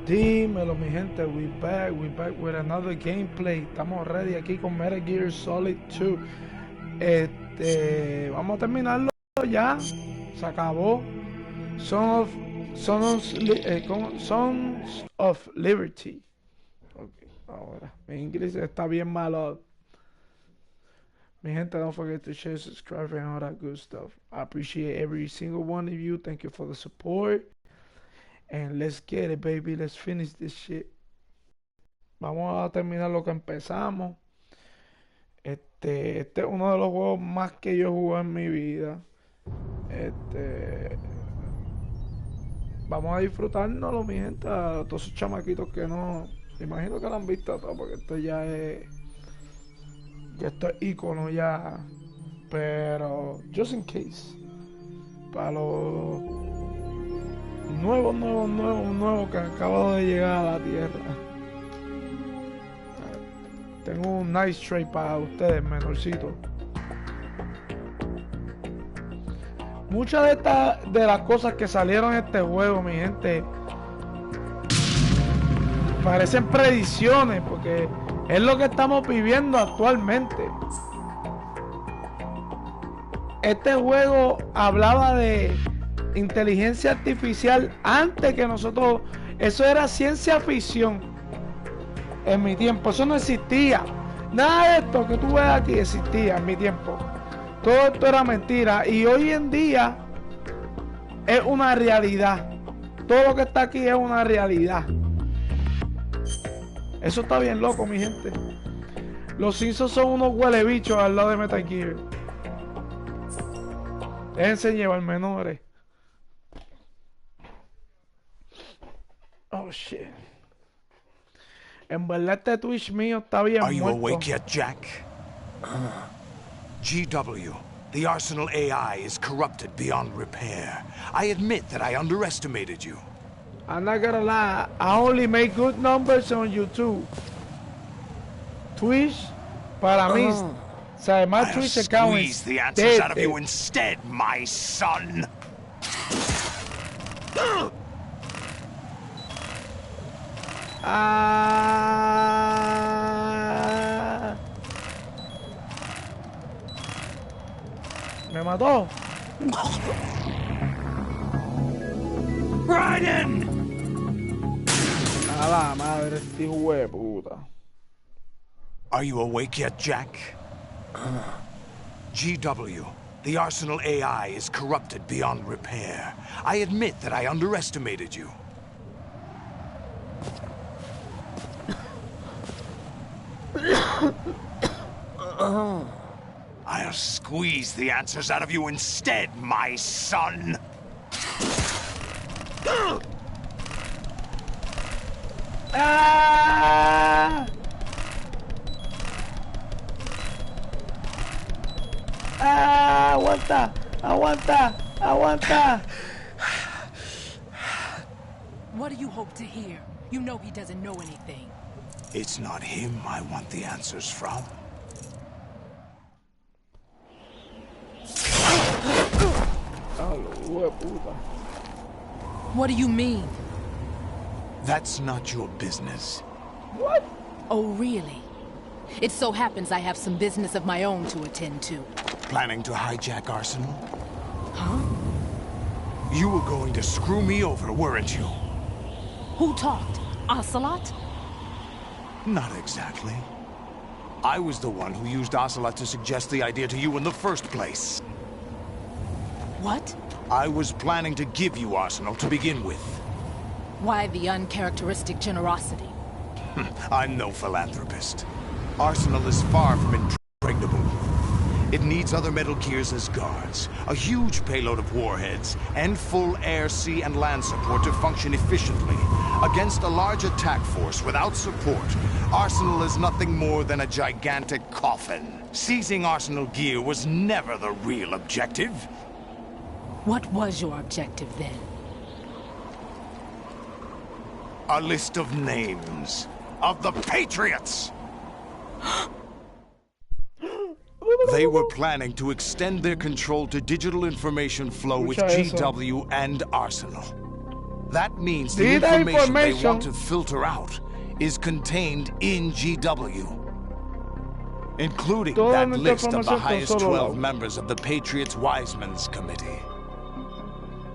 Dímelo, mi gente, we back with another gameplay. Estamos ready aquí con Metal Gear Solid 2. Vamos a terminarlo ya. Se acabó. Sons of Liberty. Okay, ahora. Mi inglés está bien malo. Mi gente, don't forget to share, subscribe, and all that good stuff. I appreciate every single one of you. Thank you for the support. And let's get it, baby. Let's finish this shit. Vamos a terminar lo que empezamos. Este es uno de los juegos más que yo jugué en mi vida. Vamos a disfrutárnoslo, mi gente. A todos esos chamaquitos que no... Me imagino que lo han visto todo, porque esto ya es... Ya esto es ícono ya. Pero... Just in case. Para los... nuevos que acabo de llegar a la tierra. Tengo un nice trade para ustedes, menorcitos. Muchas de las cosas que salieron en este juego, mi gente, parecen predicciones, porque es lo que estamos viviendo actualmente. Este juego hablaba de inteligencia artificial antes que nosotros. Eso era ciencia ficción en mi tiempo. Eso no existía. Nada de esto que tú ves aquí existía en mi tiempo. Todo esto era mentira. Y hoy en día es una realidad. Todo lo que está aquí es una realidad. Eso está bien loco, mi gente. Los Simpsons son unos huele bichos al lado de Metal Gear. Déjense llevar menores. Oh shit. En verdad este Twitch mío está bien muerto. Are you awake yet, Jack? GW, the Arsenal AI is corrupted beyond repair. I admit that I underestimated you. I'm not gonna lie, I only make good numbers on YouTube. Twitch, para mí, my Twitch account is squeeze the answers dead, out of you instead, my son. Me mató. Raiden! A la madre, este hijo de puta. Are you awake yet, Jack? GW, the Arsenal AI is corrupted beyond repair. I admit that I underestimated you. I'll squeeze the answers out of you instead, my son. Ah! Ah! Aguanta! What do you hope to hear? You know he doesn't know anything. It's not him I want the answers from. What do you mean? That's not your business. What? Oh, really? It so happens I have some business of my own to attend to. Planning to hijack Arsenal? Huh? You were going to screw me over, weren't you? Who talked? Ocelot? Not exactly. I was the one who used Ocelot to suggest the idea to you in the first place. What? I was planning to give you Arsenal to begin with. Why the uncharacteristic generosity? I'm no philanthropist. Arsenal is far from impregnable. It needs other Metal Gears as guards, a huge payload of warheads, and full air, sea, and land support to function efficiently. Against a large attack force without support, Arsenal is nothing more than a gigantic coffin. Seizing Arsenal gear was never the real objective. What was your objective then? A list of names of the Patriots! They were planning to extend their control to digital information flow with GW and Arsenal. That means the See that information they information? want to filter out is contained in GW. Including Toda that nuestra list of the información con highest solo 12 la- members of the Patriots Wiseman's Committee.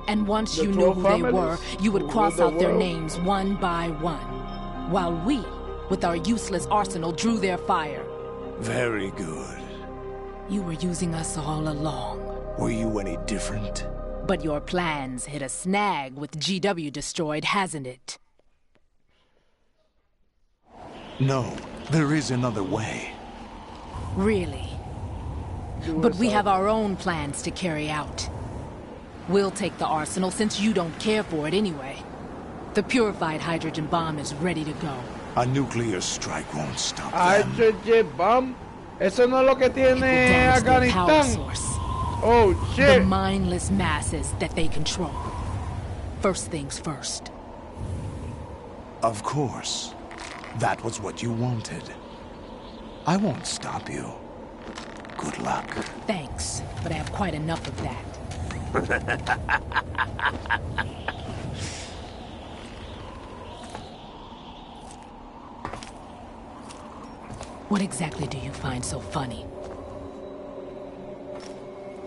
And once The you knew 12 who they families were, you would who cross ruled the out their world. names one by one. While we, with our useless arsenal, drew their fire. Very good. You were using us all along. Were you any different? But your plans hit a snag with GW destroyed, hasn't it? No, there is another way. Really? But we have our own plans to carry out. We'll take the arsenal since you don't care for it anyway. The purified hydrogen bomb is ready to go. A nuclear strike won't stop them. Hydrogen bomb. Eso no es lo que It will tiene damage their power Afganistán. source. Oh The shit. mindless masses that they control. First things first. Of course. That was what you wanted. I won't stop you. Good luck. Thanks, but I have quite enough of that. What exactly do you find so funny?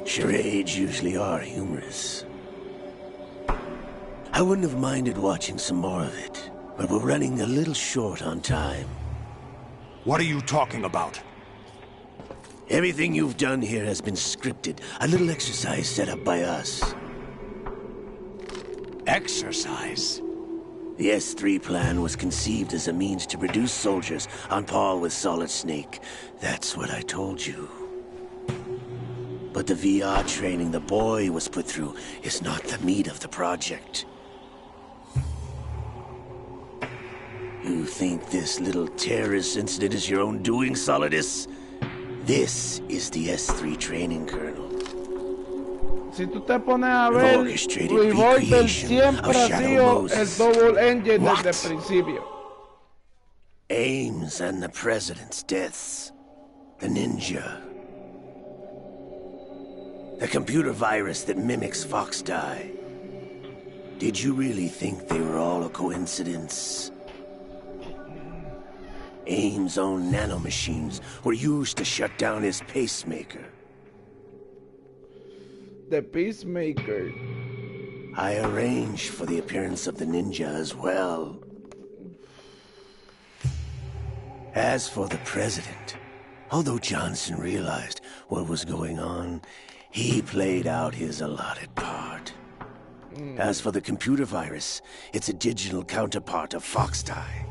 Charades usually are humorous. I wouldn't have minded watching some more of it, but we're running a little short on time. What are you talking about? Everything you've done here has been scripted, a little exercise set up by us. Exercise? The S3 plan was conceived as a means to produce soldiers on par with Solid Snake. That's what I told you. But the VR training the boy was put through is not the meat of the project. You think this little terrorist incident is your own doing, Solidus? This is the S3 training kernel. Si tú te pones a ver, Orchestrated Revolver recreation siempre of ha Shadow sido Moses. el double engine What? desde el principio. Ames and the president's deaths. The ninja. The computer virus that mimics Foxdie. Did you really think they were all a coincidence? Ames' own nanomachines were used to shut down his pacemaker. The Peacemaker. I arranged for the appearance of the ninja as well. As for the president, although Johnson realized what was going on, he played out his allotted part. As for the computer virus, it's a digital counterpart of Foxdie.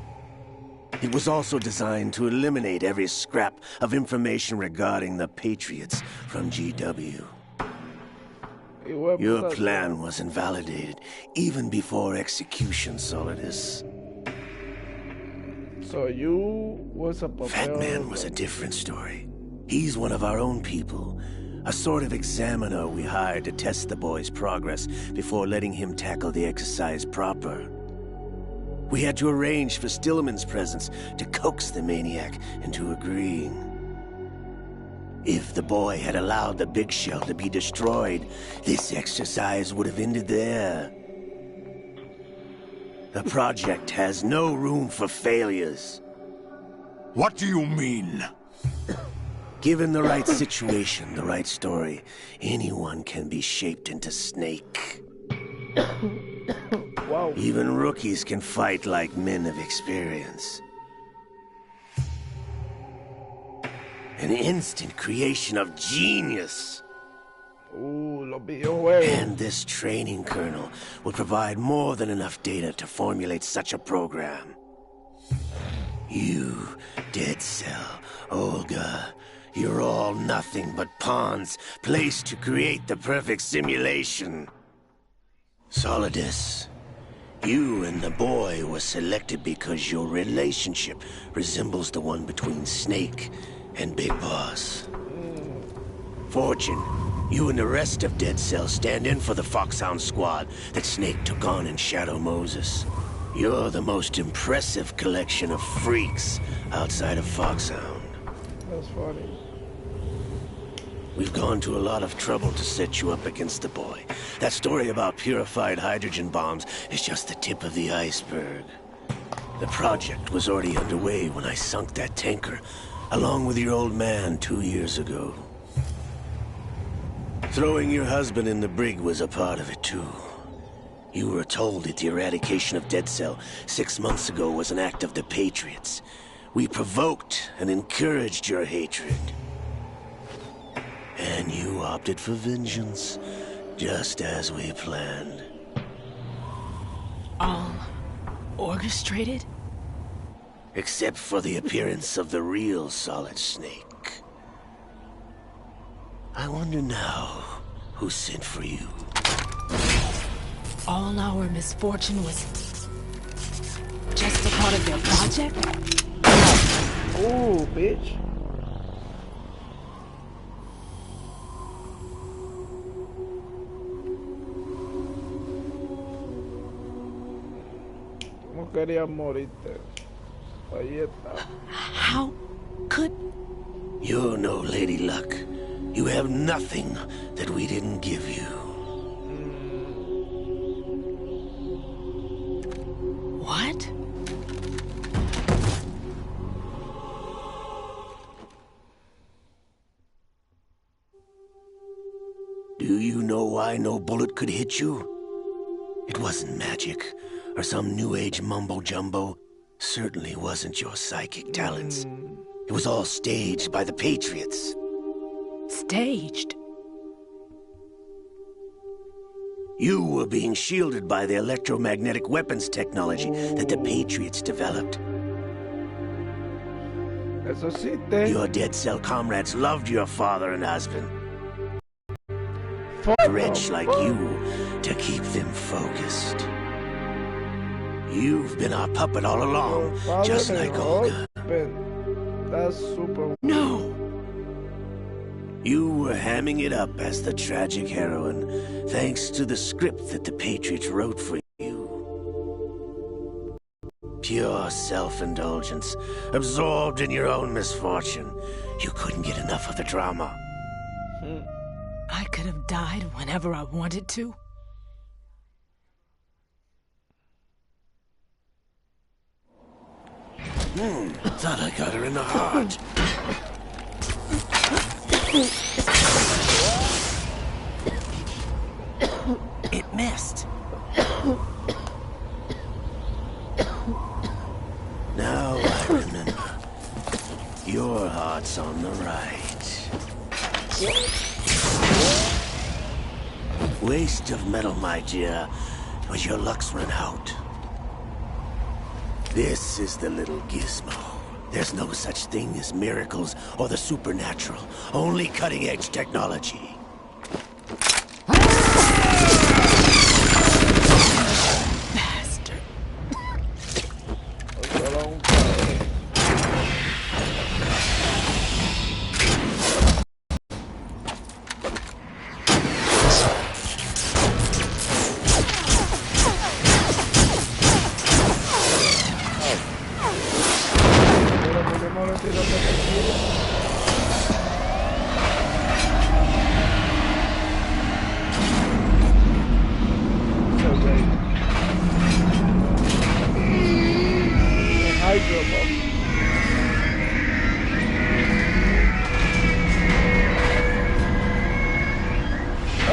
It was also designed to eliminate every scrap of information regarding the Patriots from GW. Your plan was invalidated even before execution, Solidus. So you was a Fat Man was a different story. He's one of our own people. A sort of examiner we hired to test the boy's progress before letting him tackle the exercise proper. We had to arrange for Stillman's presence to coax the maniac into agreeing. If the boy had allowed the big shell to be destroyed, this exercise would have ended there. The project has no room for failures. What do you mean? Given the right situation, the right story, anyone can be shaped into Snake. Wow. Even rookies can fight like men of experience. An instant creation of genius. Los videojuegos. And this training kernel will provide more than enough data to formulate such a program. You, Dead Cell, Olga, you're all nothing but pawns placed to create the perfect simulation. Solidus, you and the boy were selected because your relationship resembles the one between Snake and Big Boss. Fortune, you and the rest of Dead Cell stand in for the Foxhound squad that Snake took on in Shadow Moses. You're the most impressive collection of freaks outside of Foxhound. That's funny. We've gone to a lot of trouble to set you up against the boy. That story about purified hydrogen bombs is just the tip of the iceberg. The project was already underway when I sunk that tanker, along with your old man 2 years ago. Throwing your husband in the brig was a part of it, too. You were told that the eradication of Dead Cell 6 months ago was an act of the Patriots. We provoked and encouraged your hatred. And you opted for vengeance, just as we planned. All orchestrated? Except for the appearance of the real Solid Snake. I wonder now who sent for you. All our misfortune was just a part of their project? Oh, bitch. No querías morirte. Ahí está. How could... You're no Lady Luck. You have nothing that we didn't give you. What? Do you know why no bullet could hit you? It wasn't magic, or some new age mumbo-jumbo. Certainly wasn't your psychic talents. It was all staged by the Patriots. Staged? You were being shielded by the electromagnetic weapons technology that the Patriots developed. Eso existe. Your Dead Cell comrades loved your father and husband. Fuck Wretch them, like fuck. you to keep them focused. You've been our puppet all along, Father just and like Olga. husband. That's super. No! You were hamming it up as the tragic heroine, thanks to the script that the Patriots wrote for you. Pure self-indulgence, absorbed in your own misfortune. You couldn't get enough of the drama. I could have died whenever I wanted to. Thought I got her in the heart. It missed. Now I remember. Your heart's on the right. Waste of metal, my dear, but your luck's run out. This is the little gizmo. There's no such thing as miracles or the supernatural, only cutting-edge technology. Bastard.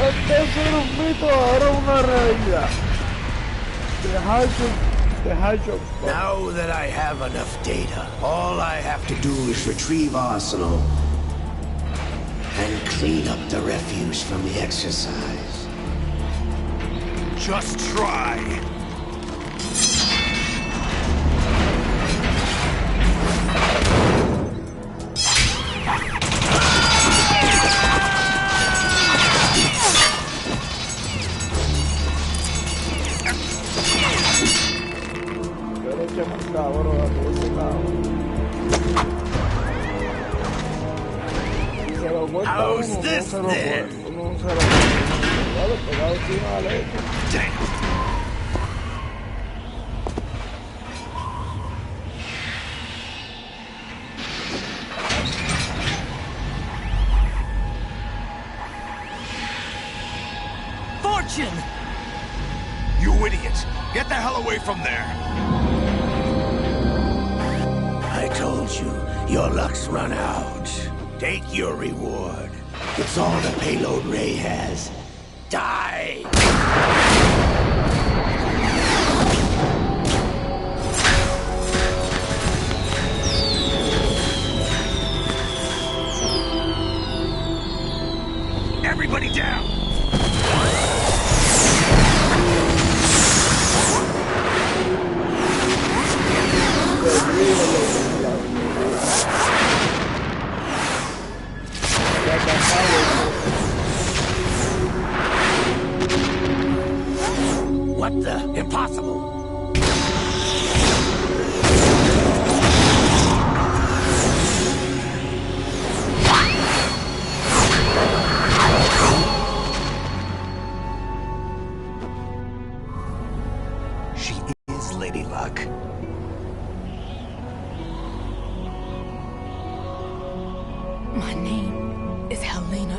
Antes era un mito, ahora una realidad. The hydro. Now that I have enough data, all I have to do is retrieve Arsenal and clean up the refuse from the exercise. Just try. How's this then? Damn. idiot! Get the hell away from there! I told you, your luck's run out. Take your reward. It's all the payload Ray has. Die! Everybody down! What the? Impossible! She is Lady Luck. My name is Helena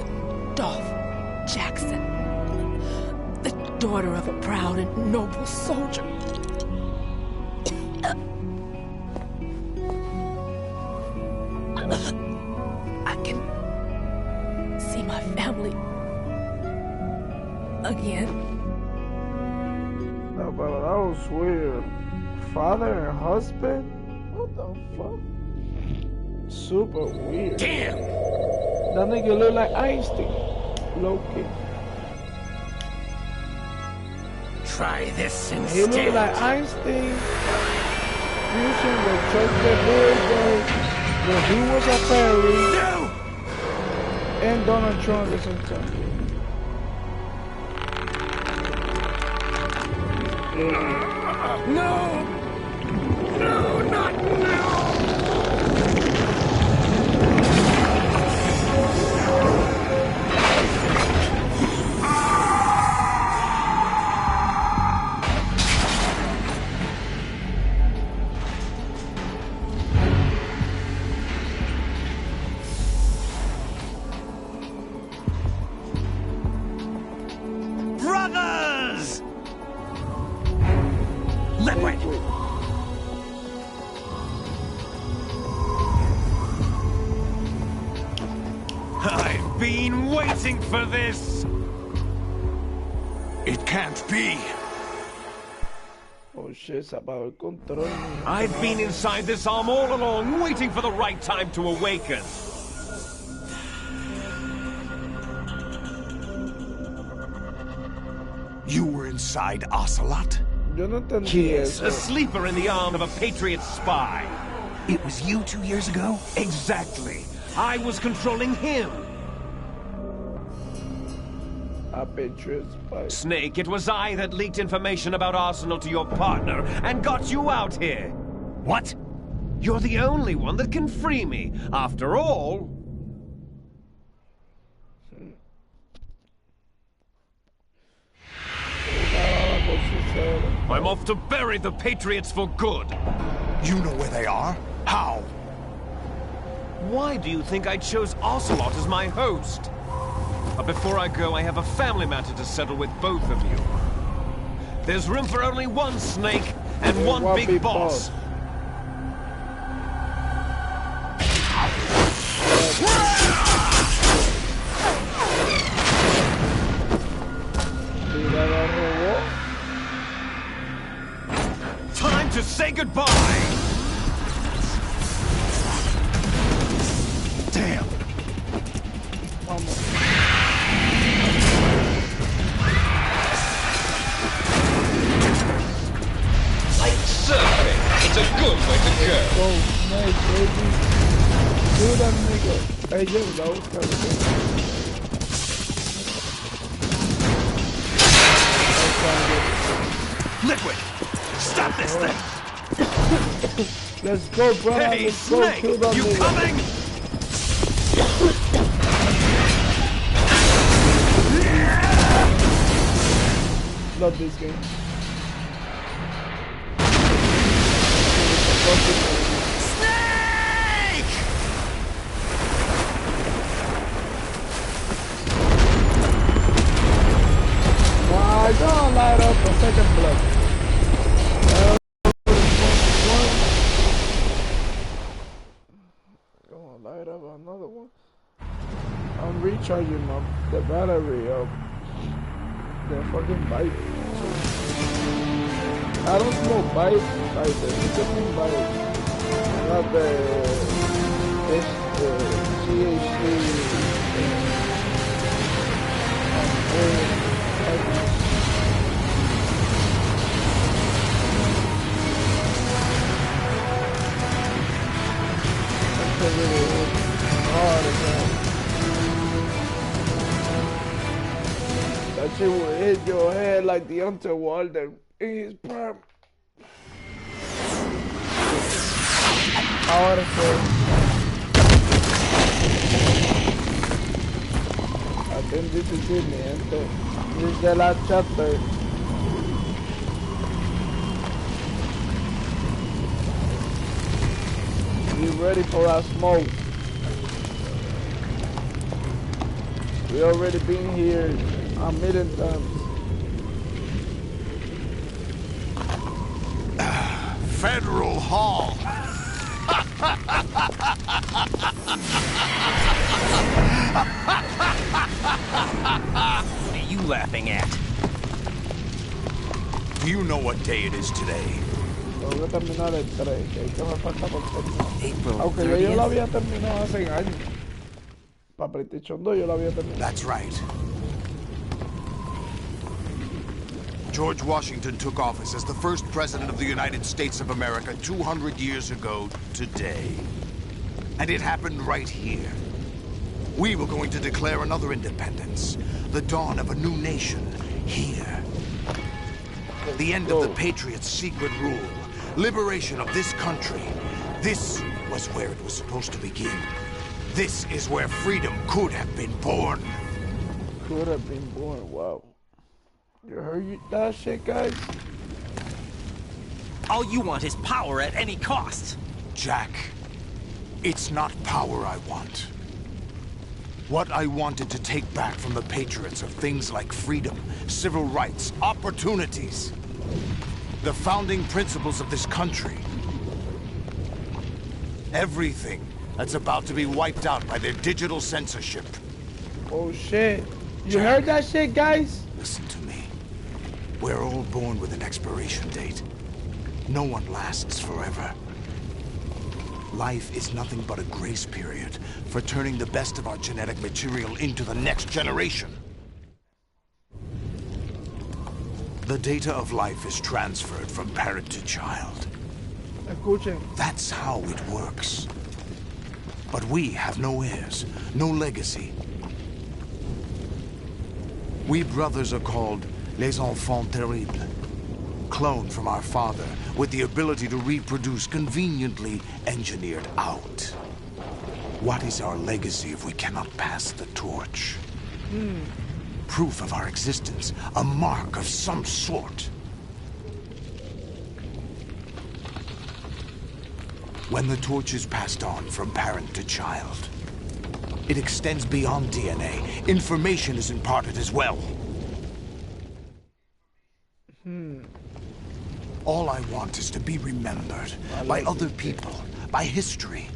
Dolph Jackson, the daughter of a proud and noble soldier. I can see my family again. No, but that was weird. Father and husband? What the fuck? Super weird. Damn! That nigga look like Einstein. Low-key. Try this He instead. look like Einstein. Fusion with Chuck the Big when he was a fairy. No! And Donald Trump at the same time. No! No, not now! Brothers! Liquid! I've been waiting for this! It can't be. Oh shit, se apagó el control. I've been inside this arm all along, waiting for the right time to awaken. You were inside Ocelot? Yo no entendí Yes, eso. a sleeper in the arm of a Patriot spy. It was you 2 years ago? Exactly. I was controlling him. A Patriot spy. Snake, it was I that leaked information about Arsenal to your partner and got you out here. What? You're the only one that can free me. After all, I'm off to bury the Patriots for good. You know where they are? How? Why do you think I chose Ocelot as my host? But before I go, I have a family matter to settle with both of you. There's room for only one Snake and one big boss. Time to say goodbye! Damn. Like surfing, it's a good way to go. Go, Snake, baby. Do that nigga. Hey, yo, that was kind of good. Liquid! Stop this thing! Let's go, bro. Hey, Let's go Snake, kill that you nigga. coming? Love this game. Snake! Why Alright, go on, light up a second blood. Go on, light up another one. I'm recharging the battery of the fucking bike. I don't smoke bike, like the nicotine bike. Not the THC. That shit will hit your head like the underworld in his prime. Ahora I think this is it, man. This is the last chapter. Be ready for our smoke. We already been here a million times. Federal Hall. What are you laughing at? Do you know what day it is today? Voy a terminar el 3, que me falta por terminar. April Aunque ya yo lo había terminado hace años. Para PlayStation 2 yo lo había terminado. That's right. George Washington took office as the first president of the United States of America 200 years ago today. And it happened right here. We were going to declare another independence. The dawn of a new nation here. The end of the Patriots' secret rule. Liberation of this country. This was where it was supposed to begin. This is where freedom could have been born. Could have been born, wow. You heard that shit, guys? All you want is power at any cost. Jack, it's not power I want. What I wanted to take back from the Patriots are things like freedom, civil rights, opportunities. The founding principles of this country. Everything that's about to be wiped out by their digital censorship. Oh shit. You heard that shit, guys? Listen to me. We're all born with an expiration date. No one lasts forever. Life is nothing but a grace period for turning the best of our genetic material into the next generation. The data of life is transferred from parent to child. Escuchen. That's how it works. But we have no heirs, no legacy. We brothers are called les enfants terribles. Cloned from our father, with the ability to reproduce conveniently engineered out. What is our legacy if we cannot pass the torch? Proof of our existence, a mark of some sort. When the torch is passed on from parent to child, it extends beyond DNA. Information is imparted as well. All I want is to be remembered by other people, by history.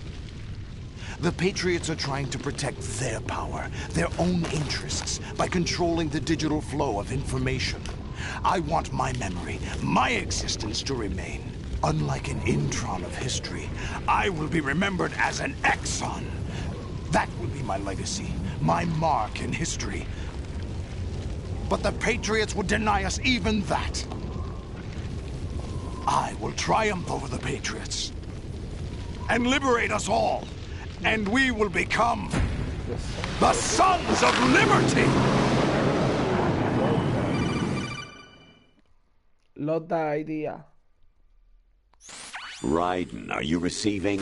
The Patriots are trying to protect their power, their own interests, by controlling the digital flow of information. I want my memory, my existence to remain. Unlike an intron of history, I will be remembered as an exon. That will be my legacy, my mark in history. But the Patriots would deny us even that. I will triumph over the Patriots and liberate us all, and we will become the Sons of Liberty! Love the idea. Raiden, are you receiving?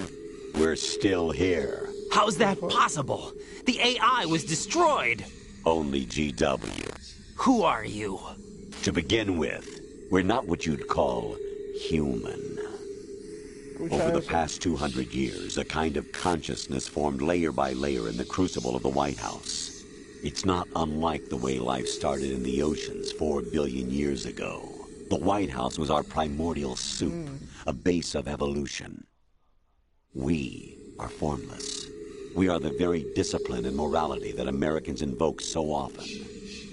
We're still here. How's that possible? The AI was destroyed. Only GW. Who are you? To begin with, we're not what you'd call human. Over the past 200 years, a kind of consciousness formed layer by layer in the crucible of the White House. It's not unlike the way life started in the oceans 4 billion years ago. The White House was our primordial soup, a base of evolution. We are formless. We are the very discipline and morality that Americans invoke so often.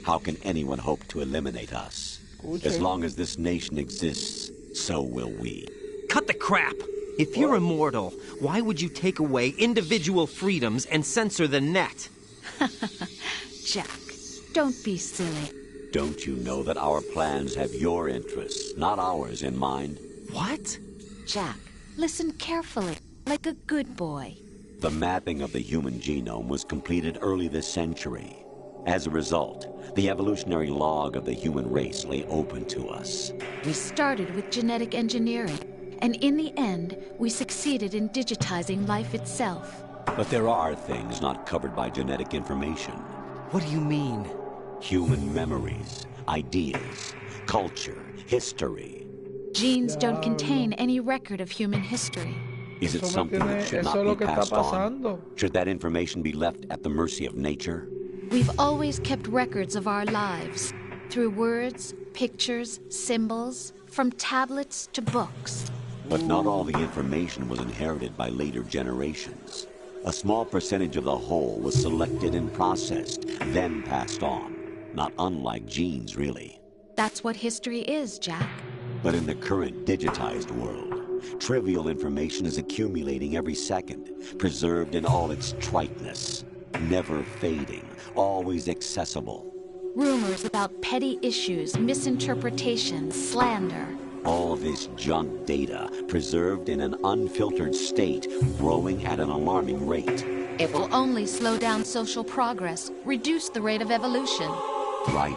How can anyone hope to eliminate us? As long as this nation exists, so will we. Cut the crap! If you're immortal, why would you take away individual freedoms and censor the net? Jack, don't be silly. Don't you know that our plans have your interests, not ours, in mind? What? Jack, listen carefully, like a good boy. The mapping of the human genome was completed early this century. As a result, the evolutionary log of the human race lay open to us. We started with genetic engineering, and in the end, we succeeded in digitizing life itself. But there are things not covered by genetic information. What do you mean? Human memories, ideas, culture, history. Genes don't contain any record of human history. Is it something that should not be passed on? Should that information be left at the mercy of nature? We've always kept records of our lives, through words, pictures, symbols, from tablets to books. But not all the information was inherited by later generations. A small percentage of the whole was selected and processed, then passed on. Not unlike genes, really. That's what history is, Jack. But in the current digitized world, trivial information is accumulating every second, preserved in all its triteness, never fading, always accessible. Rumors about petty issues, misinterpretations, slander. All this junk data, preserved in an unfiltered state, growing at an alarming rate. It will only slow down social progress, reduce the rate of evolution. Right.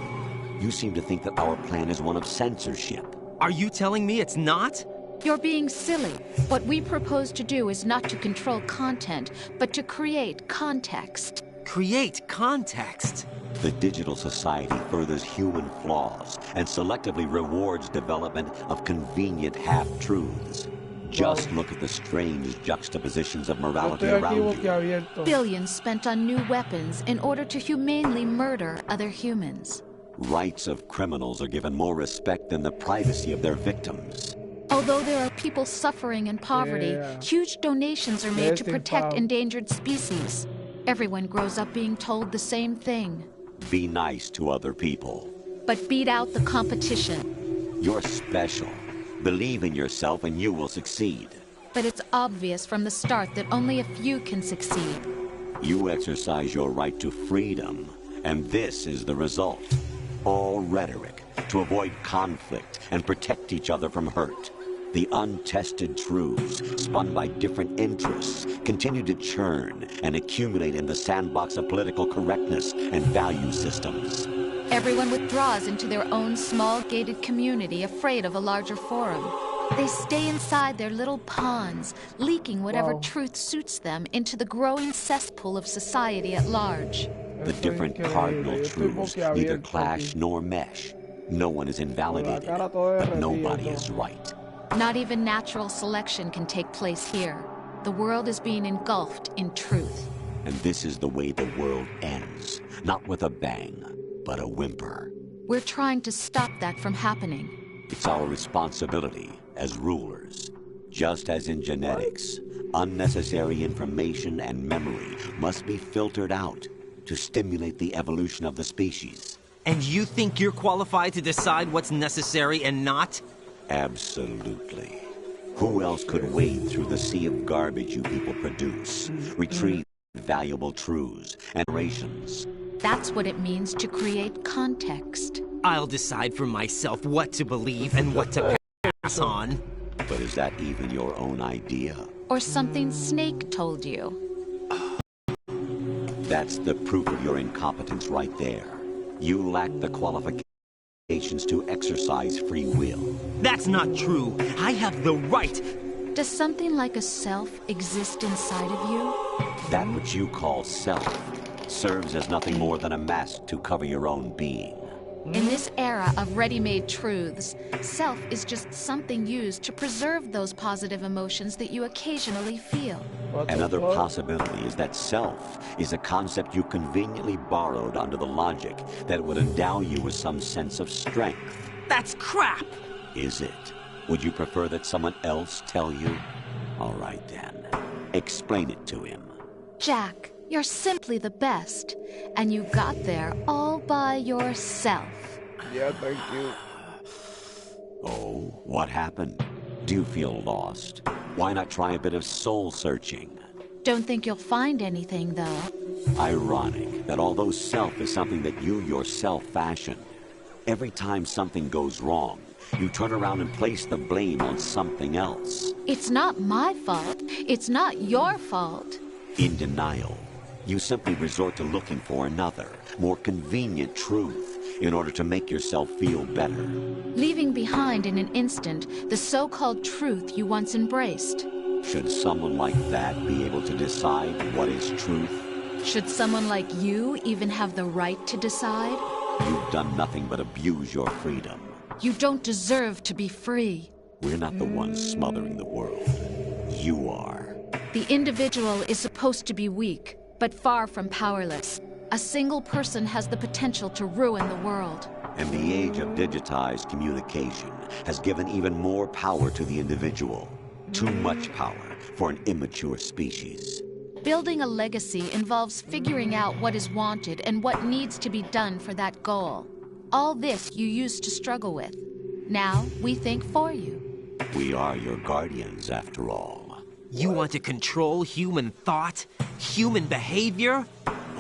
You seem to think that our plan is one of censorship. Are you telling me it's not? You're being silly. What we propose to do is not to control content, but to create context. Create context? The digital society furthers human flaws and selectively rewards development of convenient half-truths. Just look at the strange juxtapositions of morality around you. Billions spent on new weapons in order to humanely murder other humans. Rights of criminals are given more respect than the privacy of their victims. Although there are people suffering in poverty, huge donations are made to protect endangered species. Everyone grows up being told the same thing. Be nice to other people. But beat out the competition. You're special. Believe in yourself and you will succeed. But it's obvious from the start that only a few can succeed. You exercise your right to freedom, and this is the result. All rhetoric to avoid conflict and protect each other from hurt. The untested truths, spun by different interests, continue to churn and accumulate in the sandbox of political correctness and value systems. Everyone withdraws into their own small gated community, afraid of a larger forum. They stay inside their little ponds, leaking whatever truth suits them into the growing cesspool of society at large. The different cardinal truths neither clash nor mesh. No one is invalidated, but nobody is right. Not even natural selection can take place here. The world is being engulfed in truth. And this is the way the world ends. Not with a bang, but a whimper. We're trying to stop that from happening. It's our responsibility as rulers. Just as in genetics, unnecessary information and memory must be filtered out to stimulate the evolution of the species. And you think you're qualified to decide what's necessary and not? Absolutely. Who else could wade through the sea of garbage you people produce, retrieve valuable truths and narrations? That's what it means to create context. I'll decide for myself what to believe and what to pass on. But is that even your own idea? Or something Snake told you? That's the proof of your incompetence right there. You lack the qualifications to exercise free will. That's not true. I have the right. Does something like a self exist inside of you? That which you call self serves as nothing more than a mask to cover your own being. In this era of ready-made truths, self is just something used to preserve those positive emotions that you occasionally feel. Another possibility is that self is a concept you conveniently borrowed under the logic that would endow you with some sense of strength. That's crap! Is it? Would you prefer that someone else tell you? All right then. Explain it to him. Jack, you're simply the best, and you got there all by yourself. Yeah, thank you. Oh, what happened? Do you feel lost? Why not try a bit of soul searching? Don't think you'll find anything, though. Ironic that although self is something that you yourself fashioned, every time something goes wrong, you turn around and place the blame on something else. It's not my fault. It's not your fault. In denial, you simply resort to looking for another, more convenient truth in order to make yourself feel better. Leaving behind in an instant the so-called truth you once embraced. Should someone like that be able to decide what is truth? Should someone like you even have the right to decide? You've done nothing but abuse your freedom. You don't deserve to be free. We're not the ones smothering the world. You are. The individual is supposed to be weak, but far from powerless. A single person has the potential to ruin the world. And the age of digitized communication has given even more power to the individual. Too much power for an immature species. Building a legacy involves figuring out what is wanted and what needs to be done for that goal. All this you used to struggle with. Now we think for you. We are your guardians, after all. You want to control human thought? Human behavior?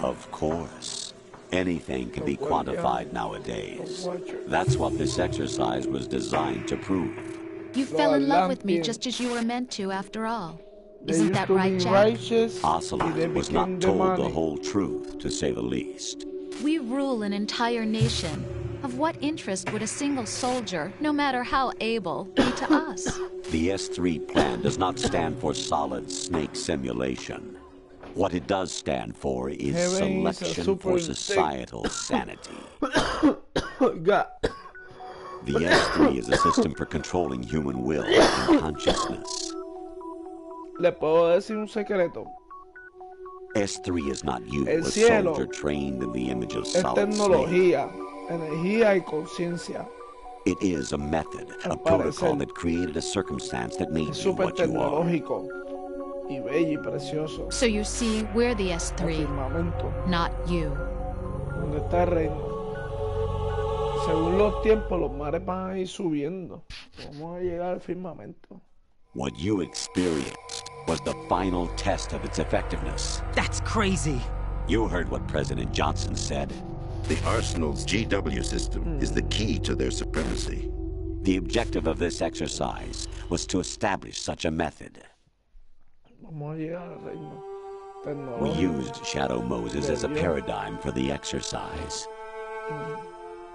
Of course. Anything can be quantified nowadays. That's what this exercise was designed to prove. You fell in love with me just as you were meant to, after all. Isn't that right, Jack? Ocelot was not told the whole truth, to say the least. We rule an entire nation. Of what interest would a single soldier, no matter how able, be to us? The S3 plan does not stand for solid snake simulation. What it does stand for is selection for societal sanity. God. The S3 is a system for controlling human will and consciousness. Le puedo decir un secreto. S3 is not you, El a cielo soldier trained in the image of es solid snake. tecnología, energía y conciencia. It is a method, a protocol that created a circumstance that made Es you súper what you are. tecnológico y bello y precioso. So you see, we're the El S3, firmamento, not you. donde está el reino. Según los tiempos, los mares van a ir subiendo. Vamos a llegar al firmamento. What you experienced was the final test of its effectiveness. That's crazy. You heard what President Johnson said. The Arsenal's GW system is the key to their supremacy. The objective of this exercise was to establish such a method. Vamos a llegar al reino We tecnológico. used Shadow Moses as a paradigm for the exercise.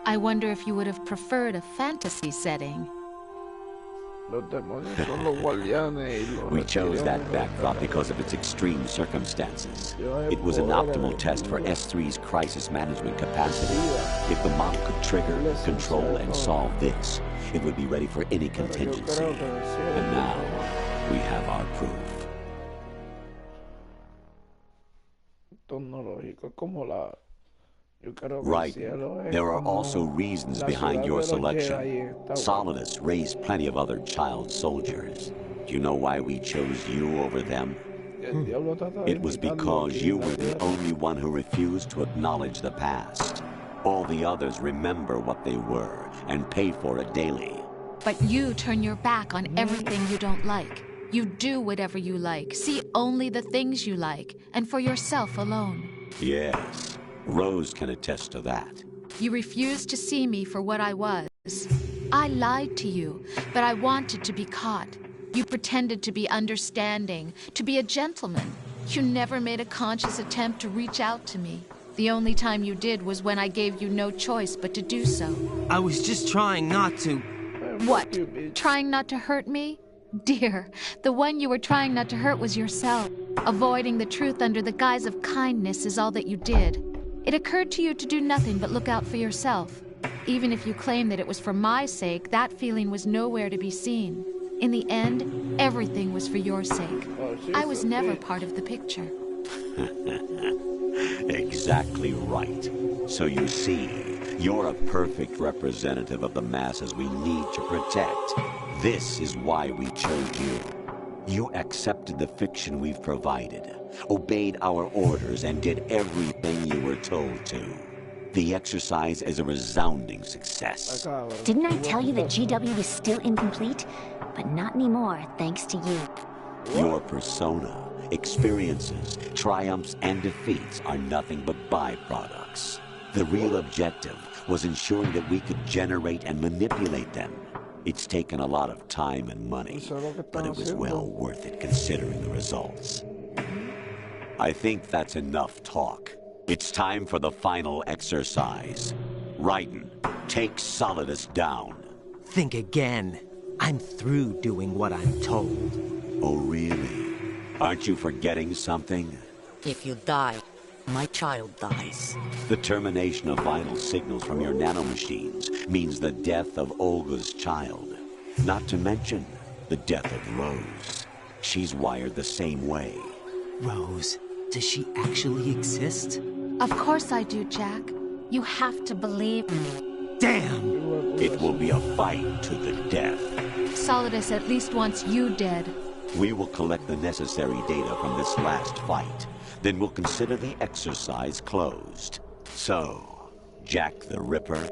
I wonder if you would have preferred a fantasy setting. Los demonios son los guardianes y los We chose that reptilianos. backdrop because of its extreme circumstances. It was an optimal test for S3's crisis management capacity. If the model could trigger, control, and solve this, it would be ready for any contingency. And now, we have our proof. Tecnológico, como la... Yo creo que Right. el cielo es There are como also reasons la behind ciudad your de los selection. Jedi, está bueno. Solidus raised plenty of other child soldiers. Do you know why we chose you over them? El diablo trata de It was imitarlo because aquí you en la were the tierra. only one who refused to acknowledge the past. All the others remember what they were and pay for it daily. But you turn your back on everything you don't like. You do whatever you like, see only the things you like, and for yourself alone. Yes, Rose can attest to that. You refused to see me for what I was. I lied to you, but I wanted to be caught. You pretended to be understanding, to be a gentleman. You never made a conscious attempt to reach out to me. The only time you did was when I gave you no choice but to do so. I was just trying not to. What? You bitch. Trying not to hurt me? Dear, the one you were trying not to hurt was yourself. Avoiding the truth under the guise of kindness is all that you did. It occurred to you to do nothing but look out for yourself. even if you claim that it was for my sake, that feeling was nowhere to be seen. In the end, everything was for your sake. I was never part of the picture. Exactly right. So you see, you're a perfect representative of the masses we need to protect. This is why we chose you. You accepted the fiction we've provided, obeyed our orders, and did everything you were told to. The exercise is a resounding success. Didn't I tell you that GW is still incomplete? But not anymore, thanks to you. Your persona, experiences, triumphs, and defeats are nothing but byproducts. The real objective was ensuring that we could generate and manipulate them. It's taken a lot of time and money, but it was well worth it considering the results. I think that's enough talk. It's time for the final exercise. Raiden, take Solidus down. Think again. I'm through doing what I'm told. Oh, really? Aren't you forgetting something? If you die, my child dies. The termination of vital signals from your nanomachines means the death of Olga's child. Not to mention the death of Rose. She's wired the same way. Rose, does she actually exist? Of course I do, Jack. You have to believe me. Damn! It will be a fight to the death. Solidus at least wants you dead. We will collect the necessary data from this last fight. Then we'll consider the exercise closed. So, Jack the Ripper,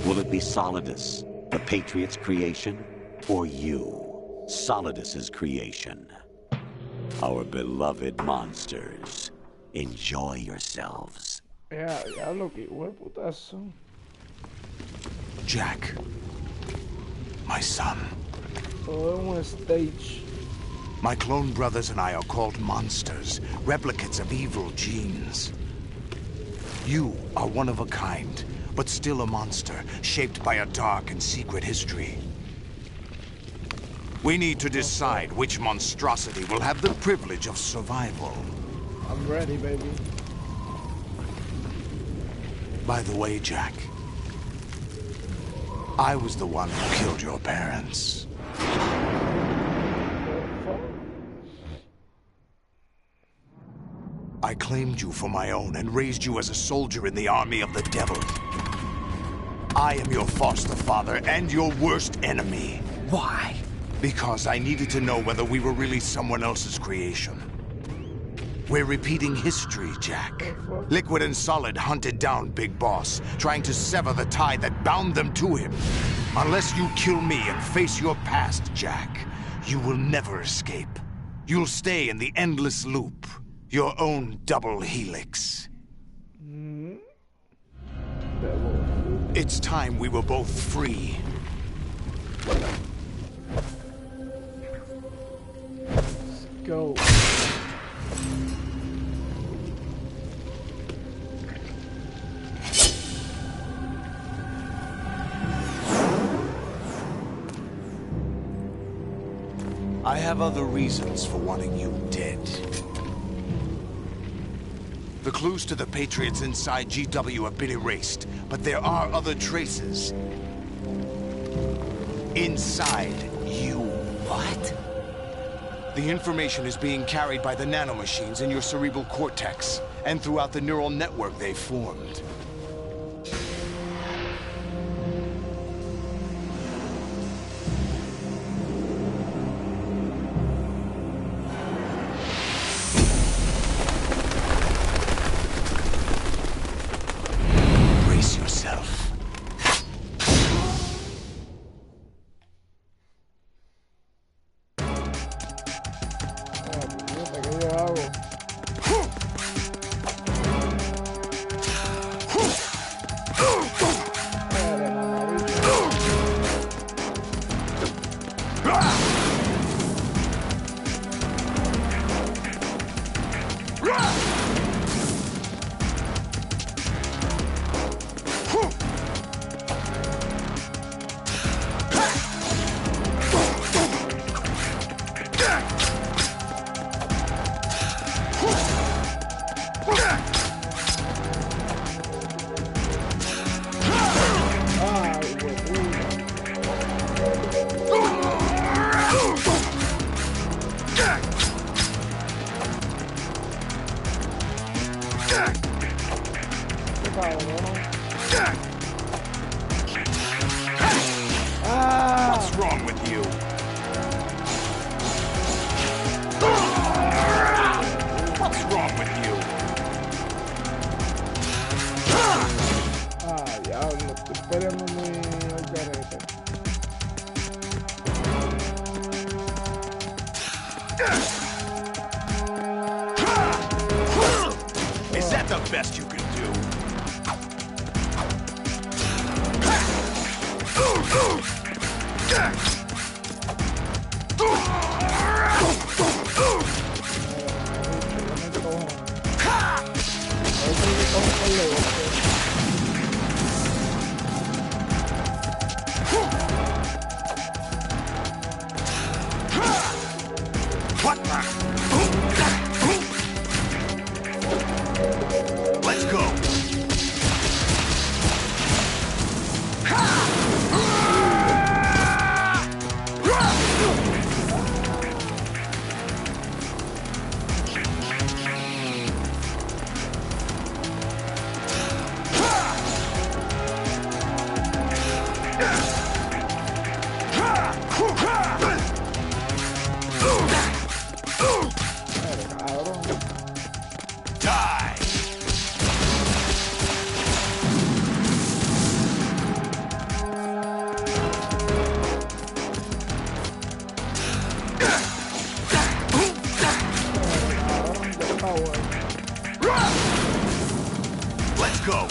will it be Solidus, the Patriot's creation, or you, Solidus's creation? Our beloved monsters, enjoy yourselves. Ya lo que putazo. Jack, my son. Todo un stage. My clone brothers and I are called monsters, replicates of evil genes. You are one of a kind, but still a monster, shaped by a dark and secret history. We need to decide which monstrosity will have the privilege of survival. I'm ready, baby. By the way, Jack, I was the one who killed your parents. I claimed you for my own and raised you as a soldier in the army of the devil. I am your foster father and your worst enemy. Why? Because I needed to know whether we were really someone else's creation. We're repeating history, Jack. Liquid and Solid hunted down Big Boss, trying to sever the tie that bound them to him. Unless you kill me and face your past, Jack, you will never escape. You'll stay in the endless loop. Your own double helix. It's time we were both free. Let's go. I have other reasons for wanting you dead. The clues to the Patriots inside GW have been erased, but there are other traces. Inside you. What? The information is being carried by the nanomachines in your cerebral cortex, and throughout the neural network they formed. peleando muy al garete. Is that the best you can do? Let's go. Die. Let's go.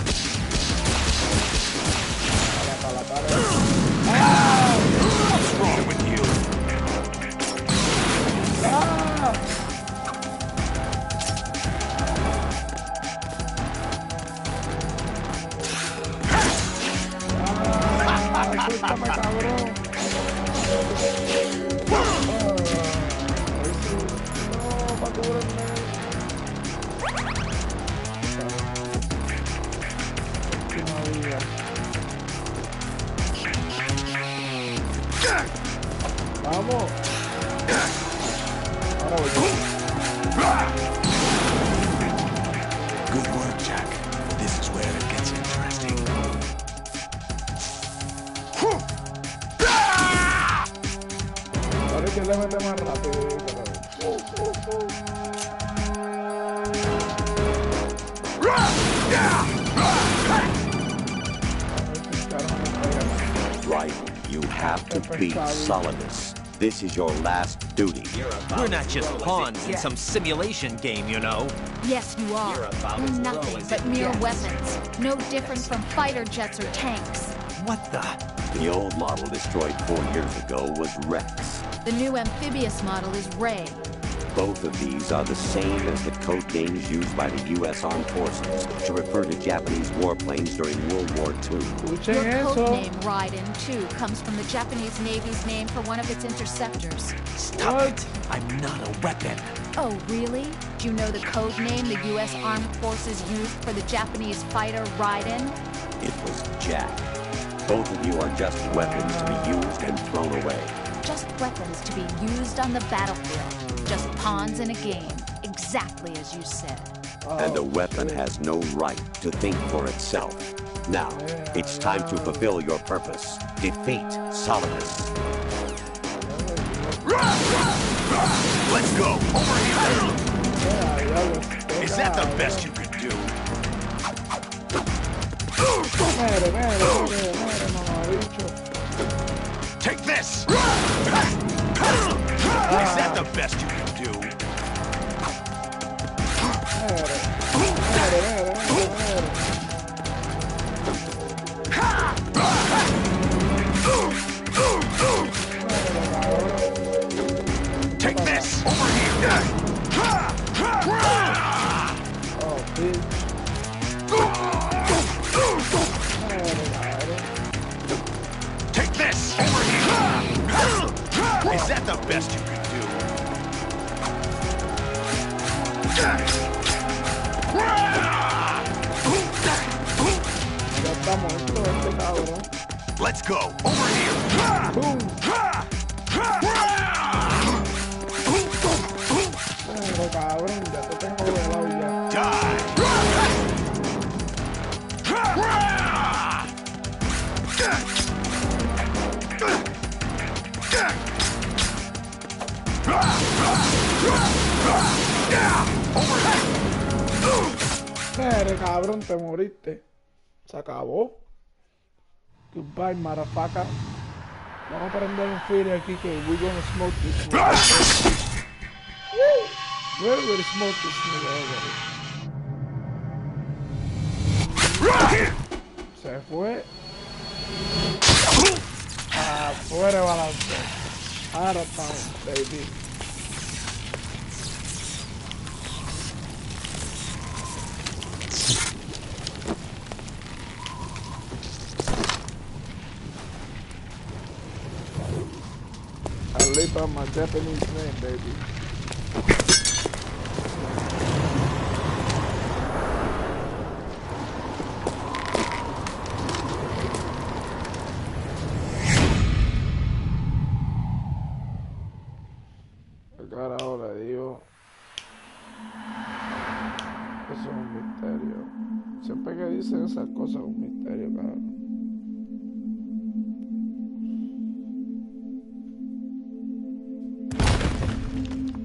What's wrong with you? Suéltame, cabrón. No, pa' cubrirme. Última vida. Vamos. Ahora voy yo. Good work, Jack. This is where it gets interesting. Ahora es que le mete más rápido. Right. You have to beat Solidus. This is your last duty. We're not just pawns in some simulation game, you know. Yes, you are. We're nothing but mere weapons. No different from fighter jets or tanks. What the? The old model destroyed 4 years ago was Rex. The new amphibious model is Ray. Both of these are the same as the code names used by the U.S. Armed Forces to refer to Japanese warplanes during World War II. Your codename Raiden, too, comes from the Japanese Navy's name for one of its interceptors. Stop it! I'm not a weapon. Oh, really? Do you know the code name the U.S. Armed Forces used for the Japanese fighter Raiden? It was Jack. Both of you are just weapons to be used and thrown away. Just weapons to be used on the battlefield. Just pawns in a game, exactly as you said. And a weapon has no right to think for itself. Now, it's time to fulfill your purpose. Defeat Solidus. Let's go. Over here. Is that the best you could do? Take this. Is that the best you can do? Take this! Over here! Oh, bitch. Take this! Over here! Is that the best you can do? Let's go! Over here! Cabrón, ya te tengo velado ya. Cabrón, te moriste. Se acabó. Goodbye, motherfucker. Vamos a prender un fire aquí que we're gonna smoke this one. We're gonna smoke this nigga already. Se fue. Afuera balance. Out of town, baby. I live by my Japanese name, baby. Ahora digo, eso es un misterio. Siempre que dicen esas cosas es un misterio, cabrón.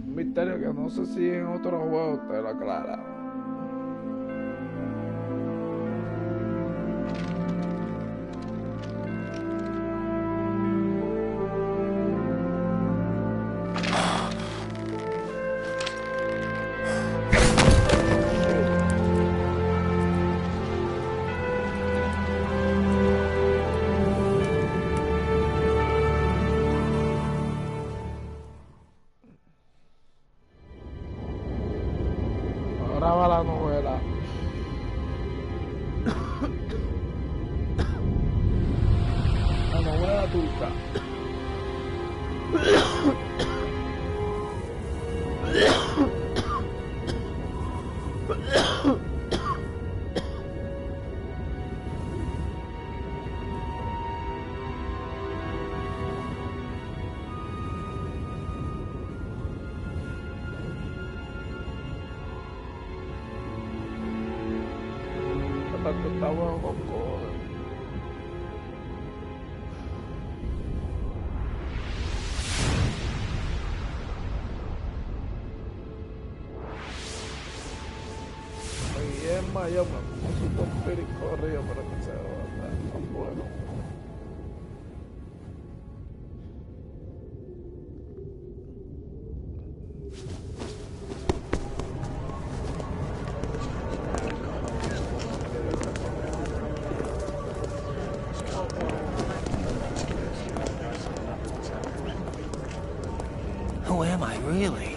Un misterio que no sé si en otros juegos te lo aclara. Graba la novela. La novela turca. Está bueno con cojones. Y es más, yo me puse un piri corrido para que se vea tan bueno. Who am I, really?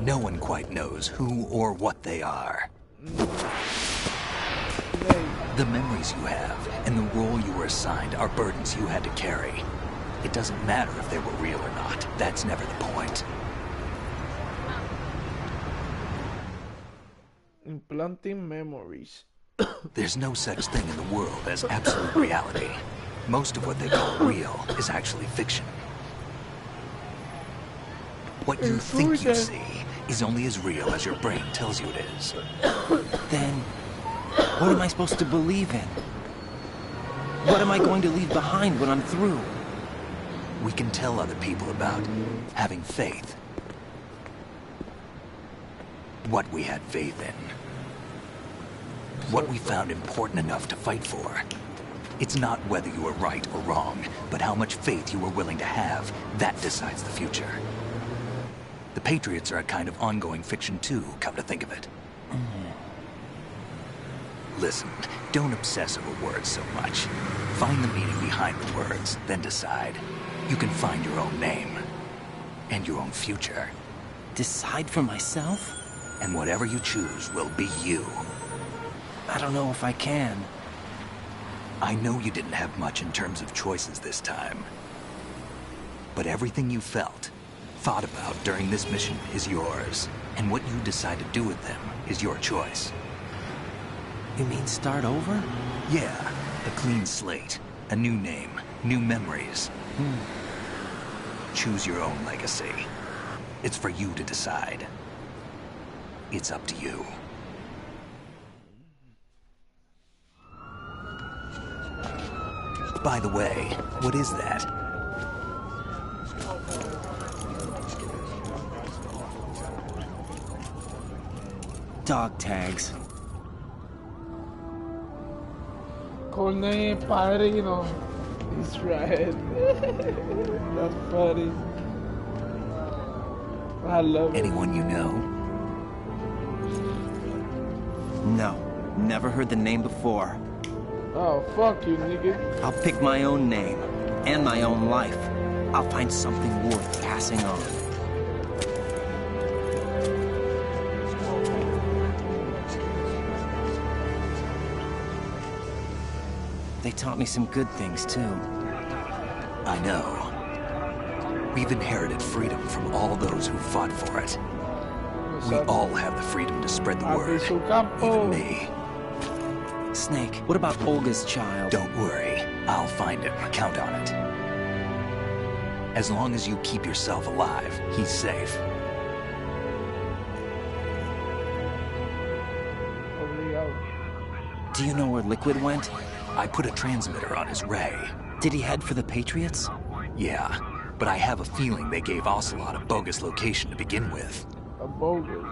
No one quite knows who or what they are. The memories you have and the role you were assigned are burdens you had to carry. It doesn't matter if they were real or not. That's never the point. Implanting memories. There's no such thing in the world as absolute reality. Most of what they call real is actually fiction. What you think you see is only as real as your brain tells you it is. Then, what am I supposed to believe in? What am I going to leave behind when I'm through? We can tell other people about having faith. What we had faith in. What we found important enough to fight for. It's not whether you were right or wrong, but how much faith you were willing to have. That decides the future. The Patriots are a kind of ongoing fiction too, come to think of it. Listen, don't obsess over words so much. Find the meaning behind the words, then decide. You can find your own name. And your own future. Decide for myself? And whatever you choose will be you. I don't know if I can. I know you didn't have much in terms of choices this time. But everything you felt, thought about during this mission is yours. And what you decide to do with them is your choice. You mean start over? Yeah, a clean slate, a new name, new memories. Choose your own legacy. It's for you to decide. It's up to you. By the way, what is that? Dog tags. full name, Padrino. He's right. That's funny. I love it. Anyone you know? No, never heard the name before. Oh, fuck you, nigga. I'll pick my own name and my own life. I'll find something worth passing on. They taught me some good things, too. I know. We've inherited freedom from all those who fought for it. We all have the freedom to spread the word. Even me. Snake, what about Olga's child? Don't worry. I'll find him. Count on it. As long as you keep yourself alive, he's safe. Do you know where Liquid went? I put a transmitter on his ray. Did he head for the Patriots? Yeah, but I have a feeling they gave Ocelot a bogus location to begin with. A bogus?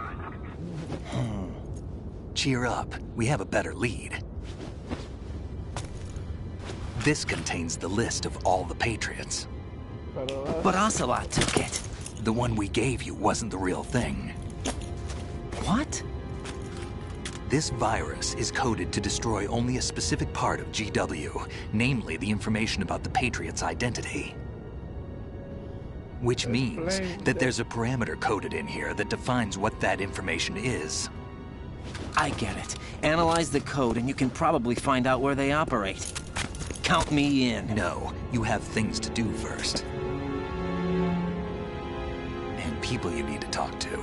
Cheer up. We have a better lead. This contains the list of all the Patriots. But Ocelot took it. The one we gave you wasn't the real thing. What? This virus is coded to destroy only a specific part of GW, namely the information about the Patriot's identity. Which means that there's a parameter coded in here that defines what that information is. I get it. Analyze the code and you can probably find out where they operate. Count me in. No, you have things to do first. And people you need to talk to.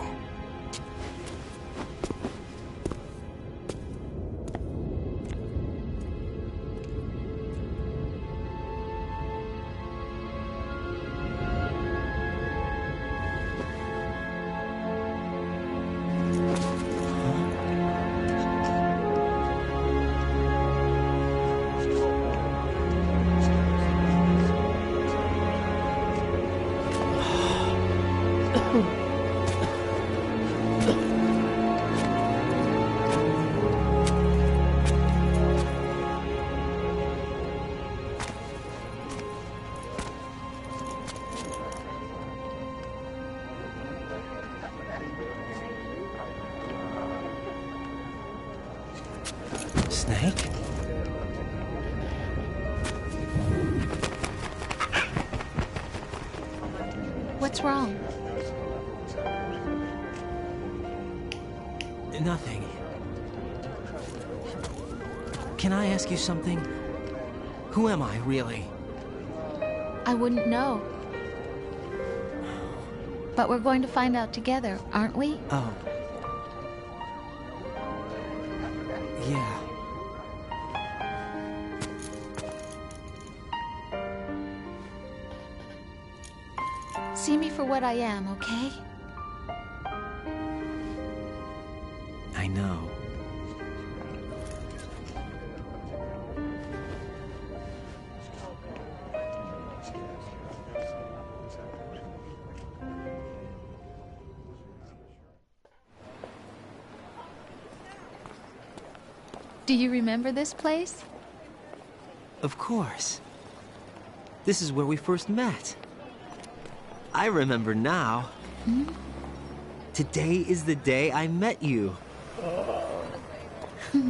Snake? What's wrong? Nothing. Can I ask you something? Who am I, really? I wouldn't know. But we're going to find out together, aren't we? Oh. Yeah. See me for what I am, okay? I know. Do you remember this place? Of course. This is where we first met. I remember now. Hmm? Today is the day I met you.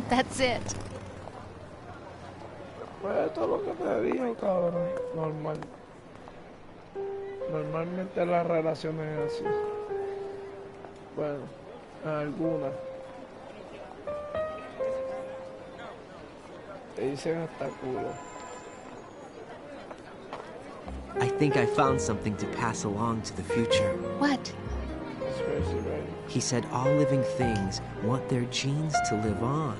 That's it. Pues esto es lo que te digo, cabrón. Normal. Normalmente las relaciones es así. Bueno, algunas. Te dicen hasta culo. I think I found something to pass along to the future. What? It's crazy, right? He said all living things want their genes to live on.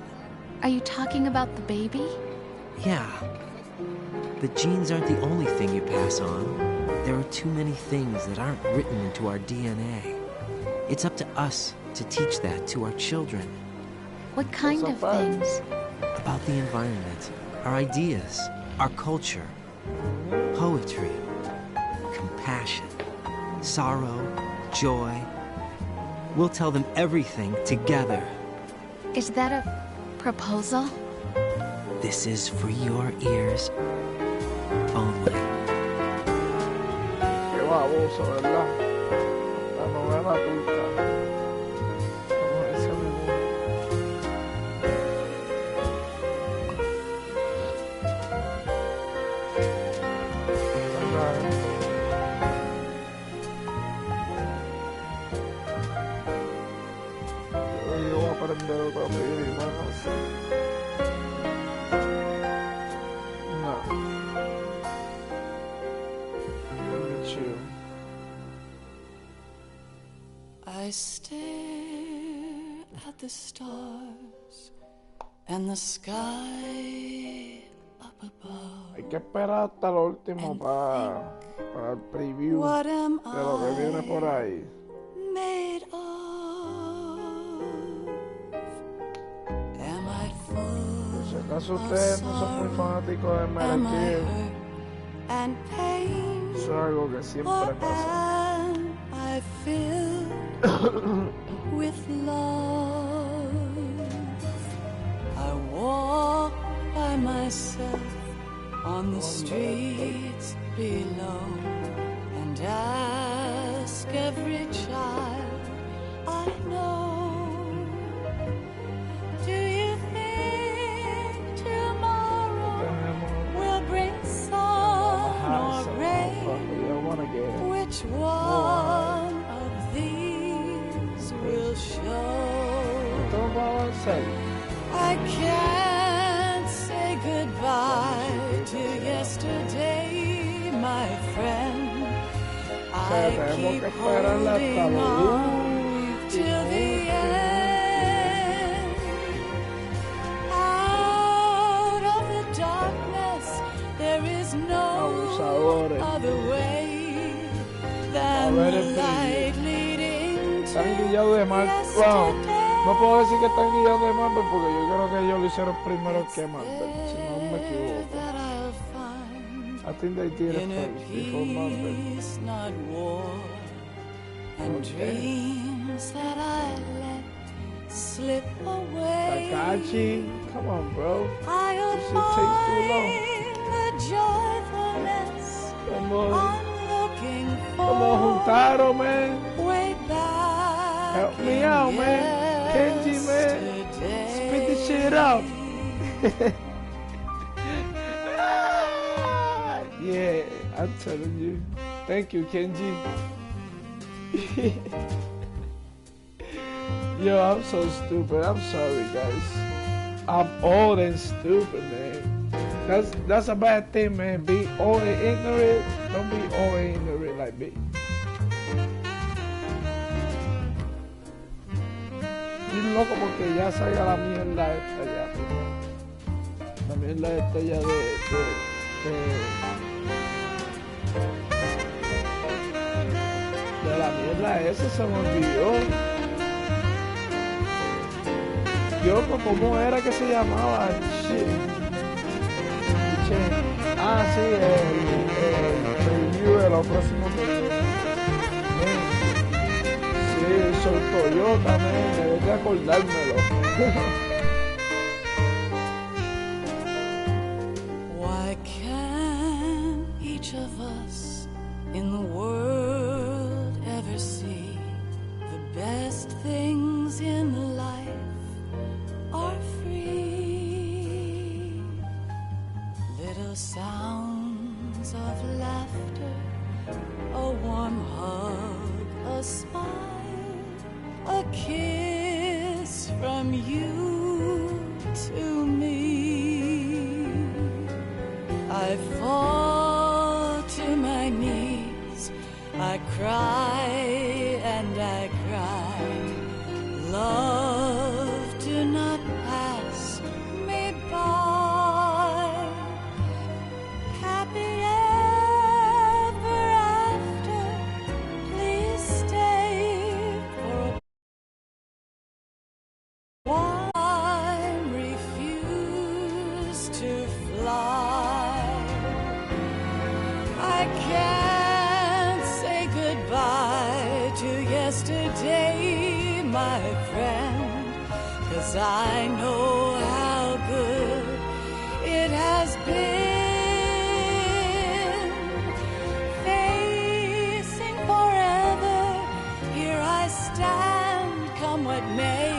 Are you talking about the baby? Yeah. The genes aren't the only thing you pass on. There are too many things that aren't written into our DNA. It's up to us to teach that to our children. What kind of things? About the environment, our ideas, our culture, poetry, compassion, sorrow, joy. We'll tell them everything together. Is that a proposal? This is for your ears only. Qué baboso, ¿verdad? La novela turca. Como ese mismo. Yo voy a aprender otro idioma, no sé. No. Let me chill. I stare at the stars and the sky up above. Hay que esperar hasta lo último para el preview What am de lo que viene por ahí. made of? Am I full Si acaso of ustedes no son muy sorrow? fanáticos de Am I MetalGear, hurt and pain? eso es algo que siempre Or pasa. am I filled with love? I walk by myself on the streets below and ask every child I know, do you think tomorrow will bring sun or rain? Which one of these will show? I can't say goodbye to yesterday, my friend. I keep holding on till the end. Out of the darkness, there is no other way than the light leading to yesterday. No puedo decir que están guiando de Marvel porque yo creo que ellos lo hicieron primero que Marvel, si no me equivoco. I think they did it first before Marvel. Not war and dreams that I let slip away. Takashi, come on, bro. I'll This shit takes too long. find the joyfulness I'm looking Come on, for. Juntaro, man. Way back Help me out, man. Kenji, man. Spit this shit out. Yeah, I'm telling you. Thank you, Kenji. Yo, I'm so stupid. I'm sorry, guys. I'm old and stupid, man. That's a bad thing, man. Be old and ignorant. Don't be old and ignorant like me. Y loco porque ya salga la mierda esta ya. La mierda esta ya de la mierda esa se me olvidó. Yo, ¿cómo era que se llamaba? Shit. Ah, sí, el review de los próximos videos. Sí, soy Toyota, man, debes de acordármelo. Why can't each of us in the world ever see the best things in life are free? Little sounds of laughter, a warm hug, a smile, a kiss from you to me. I fall to my knees, I cry and I cry. Love, do not pass me by. Happy ever after, please stay for a while. I refuse to fly. I can't say goodbye to yesterday, my friend, 'cause I know how good has been. Facing forever, here I stand, come what may.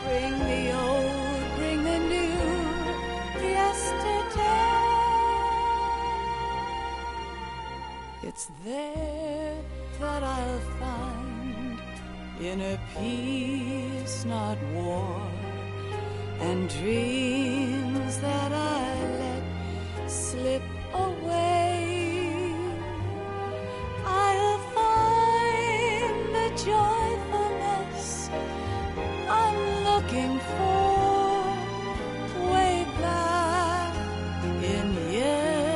Bring the old, bring the new, yesterday. It's there that I'll find inner peace, not war, and dreams that I let slip away. I'll find the joyfulness I'm looking for way back in yesterday.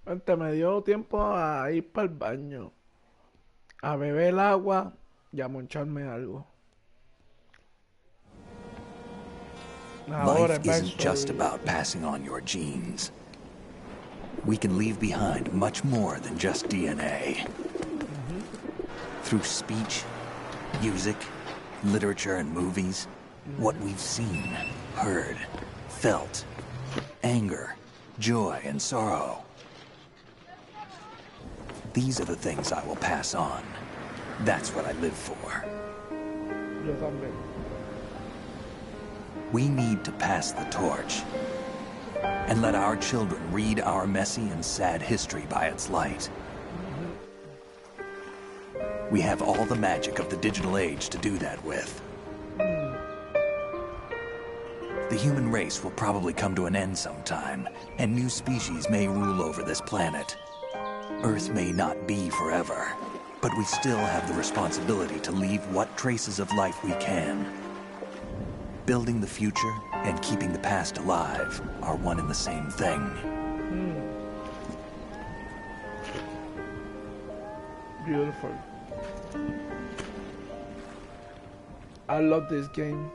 Gente, me dio tiempo a ir para el baño, a beber agua y a moncharme algo. Ahora, Life isn't just about passing on your genes. We can leave behind much more than just DNA. Through speech, music, literature, and movies, what we've seen, heard, felt, anger, joy, and sorrow. These are the things I will pass on. That's what I live for. Yo también. We need to pass the torch and let our children read our messy and sad history by its light. We have all the magic of the digital age to do that with. The human race will probably come to an end sometime, and new species may rule over this planet. Earth may not be forever, but we still have the responsibility to leave what traces of life we can. Building the future and keeping the past alive are one and the same thing. Beautiful. I love this game.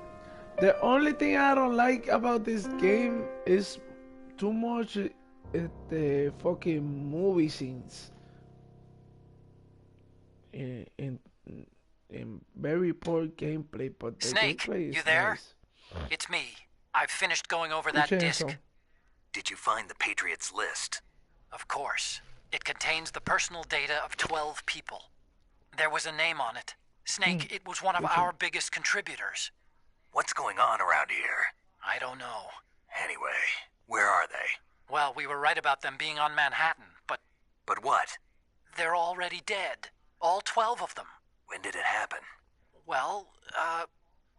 The only thing I don't like about this game is too much the fucking movie scenes. In very poor gameplay, but the Snake, gameplay is you there? nice. It's me. I've finished going over that disc. Did you find the Patriots list? Of course. It contains the personal data of 12 people. There was a name on it. Snake, it was one of our biggest contributors. What's going on around here? I don't know. Anyway, where are they? Well, we were right about them being on Manhattan, but... But what? They're already dead. All 12 of them. When did it happen? Well,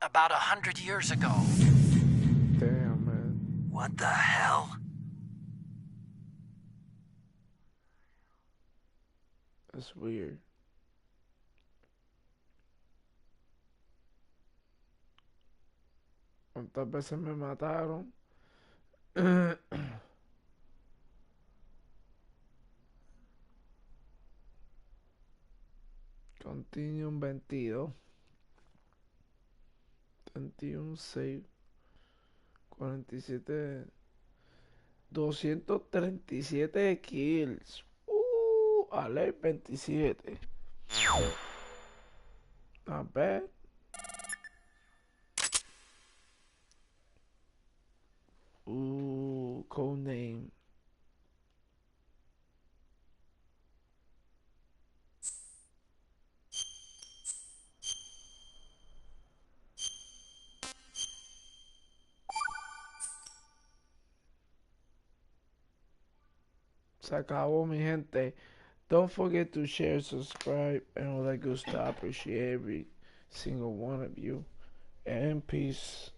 about 100 years ago. What the hell? That's weird. ¿Cuántas veces me mataron? Continuum 22. 21 save. 47. 237 kills. Alert 27. Not bad. Code name. Se acabó, mi gente. Don't forget to share, subscribe, and all that good stuff. I appreciate every single one of you. And peace.